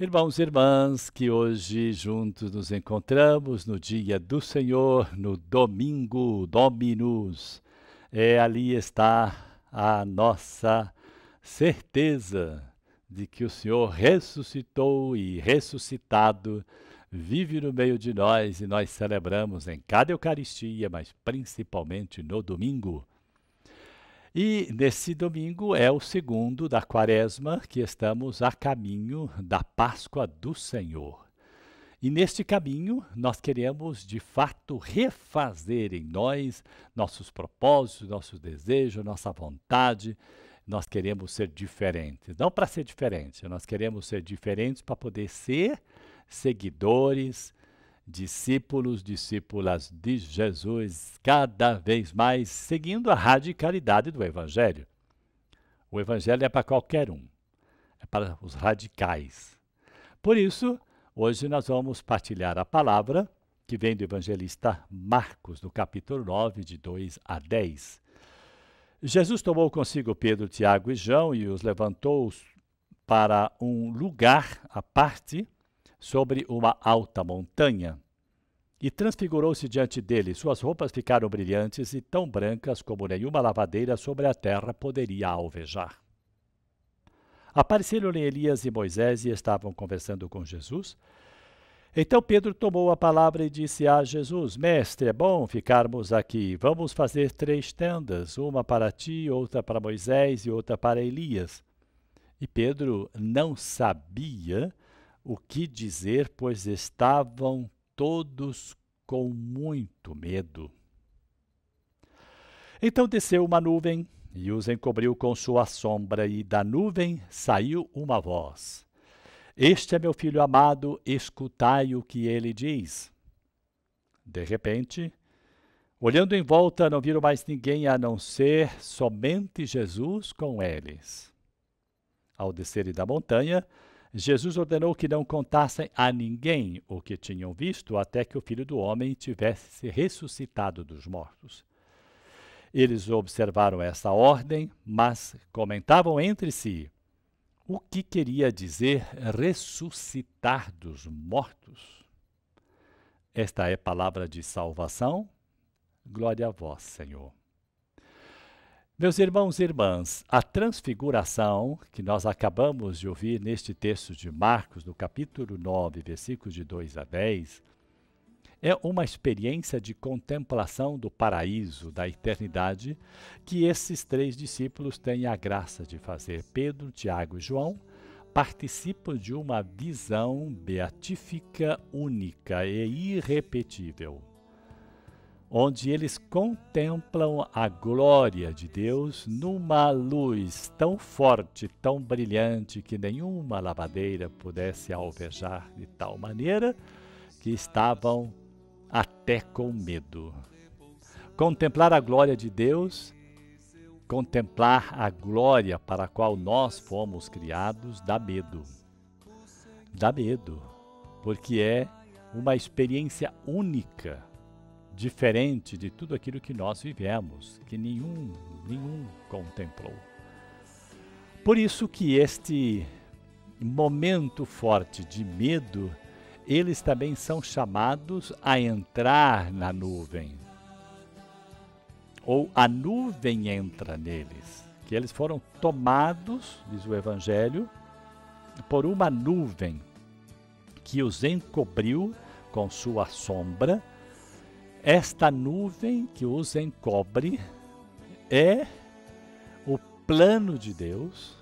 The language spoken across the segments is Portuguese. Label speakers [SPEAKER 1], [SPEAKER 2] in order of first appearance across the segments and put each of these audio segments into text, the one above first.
[SPEAKER 1] Irmãos e irmãs, que hoje juntos nos encontramos no dia do Senhor, no domingo, Dominus. Ali está a nossa certeza de que o Senhor ressuscitou e ressuscitado vive no meio de nós e nós celebramos em cada Eucaristia, mas principalmente no domingo. E nesse domingo é o segundo da Quaresma, que estamos a caminho da Páscoa do Senhor. E neste caminho nós queremos de fato refazer em nós nossos propósitos, nossos desejos, nossa vontade. Nós queremos ser diferentes, não para ser diferentes, nós queremos ser diferentes para poder ser seguidores, discípulos, discípulas de Jesus, cada vez mais seguindo a radicalidade do Evangelho. O Evangelho é para qualquer um, é para os radicais. Por isso, hoje nós vamos partilhar a palavra que vem do evangelista Marcos, no capítulo 9, de 2 a 10. Jesus tomou consigo Pedro, Tiago e João e os levantou para um lugar à parte, sobre uma alta montanha, e transfigurou-se diante dele. Suas roupas ficaram brilhantes e tão brancas como nenhuma lavadeira sobre a terra poderia alvejar. Apareceram-lhe Elias e Moisés e estavam conversando com Jesus. Então Pedro tomou a palavra e disse a Jesus: Mestre, é bom ficarmos aqui. Vamos fazer 3 tendas, uma para ti, outra para Moisés e outra para Elias. E Pedro não sabia o que dizer, pois estavam todos com muito medo. Então desceu uma nuvem e os encobriu com sua sombra, e da nuvem saiu uma voz: Este é meu filho amado, escutai o que ele diz. De repente, olhando em volta, não viram mais ninguém a não ser somente Jesus com eles. Ao descerem da montanha, Jesus ordenou que não contassem a ninguém o que tinham visto até que o Filho do Homem tivesse ressuscitado dos mortos. Eles observaram essa ordem, mas comentavam entre si: o que queria dizer ressuscitar dos mortos? Esta é palavra de salvação. Glória a vós, Senhor. Meus irmãos e irmãs, a transfiguração que nós acabamos de ouvir neste texto de Marcos, no capítulo 9, versículos de 2 a 10, é uma experiência de contemplação do paraíso, da eternidade, que esses 3 discípulos têm a graça de fazer. Pedro, Tiago e João participam de uma visão beatífica única e irrepetível, onde eles contemplam a glória de Deus numa luz tão forte, tão brilhante, que nenhuma lavadeira pudesse alvejar, de tal maneira que estavam até com medo. Contemplar a glória de Deus, contemplar a glória para a qual nós fomos criados, dá medo. Dá medo, porque é uma experiência única, diferente de tudo aquilo que nós vivemos, que nenhum contemplou. Por isso que este momento forte de medo, eles também são chamados a entrar na nuvem, ou a nuvem entra neles, que eles foram tomados, diz o Evangelho, por uma nuvem que os encobriu com sua sombra. Esta nuvem que os encobre é o plano de Deus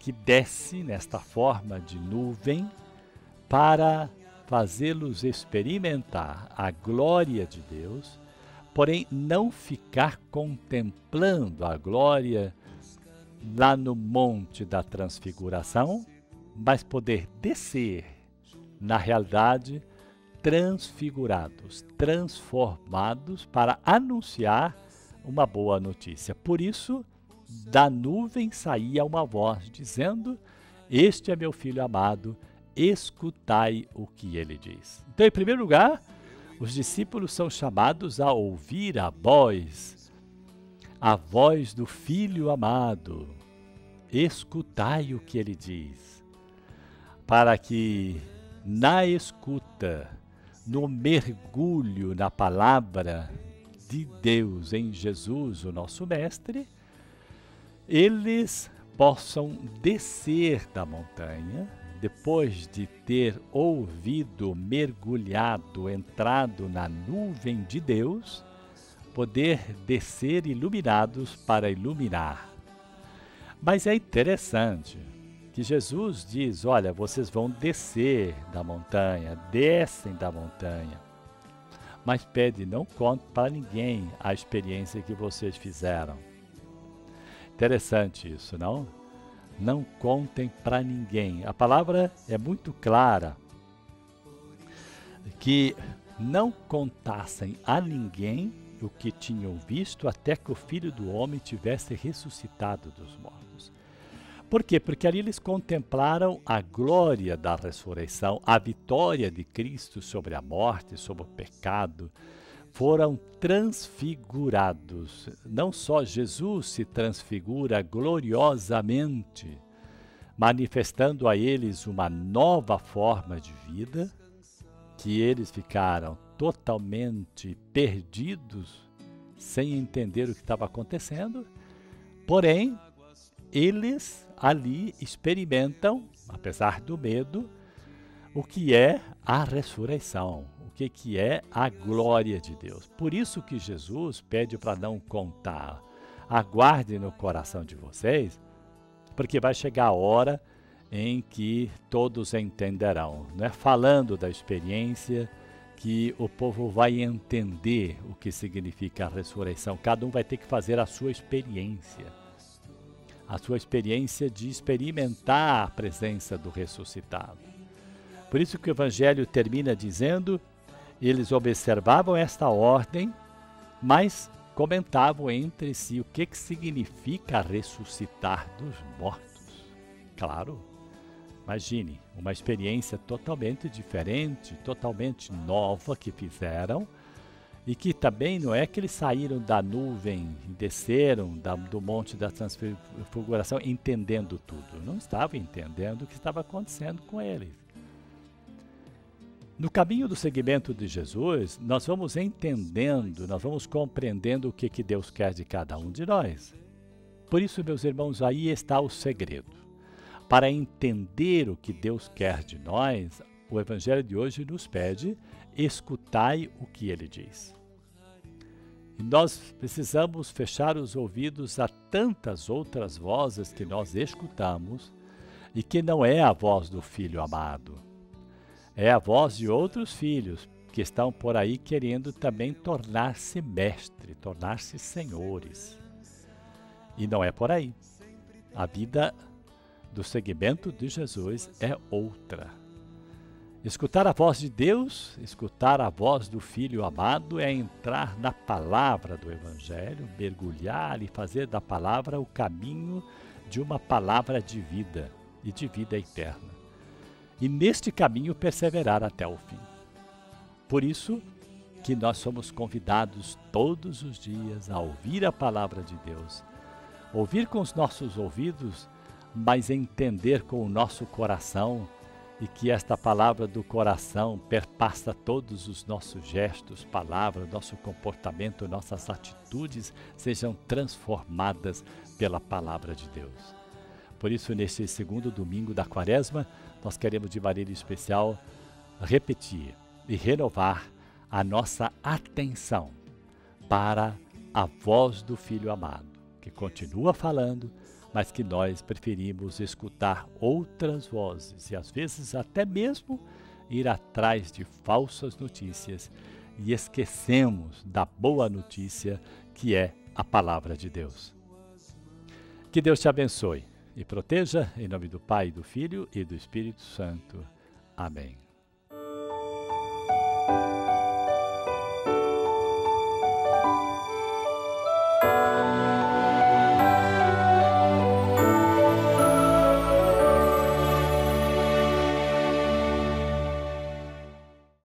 [SPEAKER 1] que desce nesta forma de nuvem para fazê-los experimentar a glória de Deus, porém não ficar contemplando a glória lá no Monte da Transfiguração, mas poder descer na realidade transfigurados, transformados para anunciar uma boa notícia. Por isso, da nuvem saía uma voz dizendo: Este é meu filho amado, escutai o que ele diz. Então, em primeiro lugar, os discípulos são chamados a ouvir a voz do filho amado. Escutai o que ele diz. para que na escuta, no mergulho na palavra de Deus em Jesus, o nosso Mestre, eles possam descer da montanha, depois de ter ouvido, mergulhado, entrado na nuvem de Deus, poder descer iluminados para iluminar. Mas é interessante que Jesus diz, olha, vocês vão descer da montanha, descem da montanha, mas pede, não conte para ninguém a experiência que vocês fizeram. Interessante isso, não? Não contem para ninguém. A palavra é muito clara, que não contassem a ninguém o que tinham visto até que o Filho do Homem tivesse ressuscitado dos mortos. Por quê? Porque ali eles contemplaram a glória da ressurreição, a vitória de Cristo sobre a morte, sobre o pecado. Foram transfigurados. Não só Jesus se transfigura gloriosamente, manifestando a eles uma nova forma de vida, que eles ficaram totalmente perdidos, sem entender o que estava acontecendo, porém, eles ali experimentam, apesar do medo, o que é a ressurreição, o que é a glória de Deus. Por isso que Jesus pede para não contar. Aguardem no coração de vocês, porque vai chegar a hora em que todos entenderão. Não é falando da experiência que o povo vai entender o que significa a ressurreição. Cada um vai ter que fazer a sua experiência de experimentar a presença do ressuscitado. Por isso que o Evangelho termina dizendo, eles observavam esta ordem, mas comentavam entre si o que significa ressuscitar dos mortos. Claro, imagine, uma experiência totalmente diferente, totalmente nova que fizeram, e que também não é que eles saíram da nuvem e desceram do monte da transfiguração entendendo tudo. Não estavam entendendo o que estava acontecendo com eles. No caminho do seguimento de Jesus, nós vamos entendendo, nós vamos compreendendo o que Deus quer de cada um de nós. Por isso, meus irmãos, aí está o segredo. Para entender o que Deus quer de nós, o Evangelho de hoje nos pede, escutai o que ele diz. E nós precisamos fechar os ouvidos a tantas outras vozes que nós escutamos e que não é a voz do Filho amado. É a voz de outros filhos que estão por aí querendo também tornar-se mestre, tornar-se senhores. E não é por aí. A vida do seguimento de Jesus é outra. Escutar a voz de Deus, escutar a voz do Filho amado é entrar na palavra do Evangelho, mergulhar e fazer da palavra o caminho de uma palavra de vida e de vida eterna. E neste caminho perseverar até o fim. Por isso que nós somos convidados todos os dias a ouvir a palavra de Deus, ouvir com os nossos ouvidos, mas entender com o nosso coração, e que esta palavra do coração perpassa todos os nossos gestos, palavras, nosso comportamento, nossas atitudes sejam transformadas pela palavra de Deus. Por isso, neste segundo domingo da Quaresma, nós queremos de maneira especial repetir e renovar a nossa atenção para a voz do Filho amado, que continua falando, mas que nós preferimos escutar outras vozes e às vezes até mesmo ir atrás de falsas notícias e esquecemos da boa notícia que é a palavra de Deus. Que Deus te abençoe e proteja, em nome do Pai, do Filho e do Espírito Santo. Amém.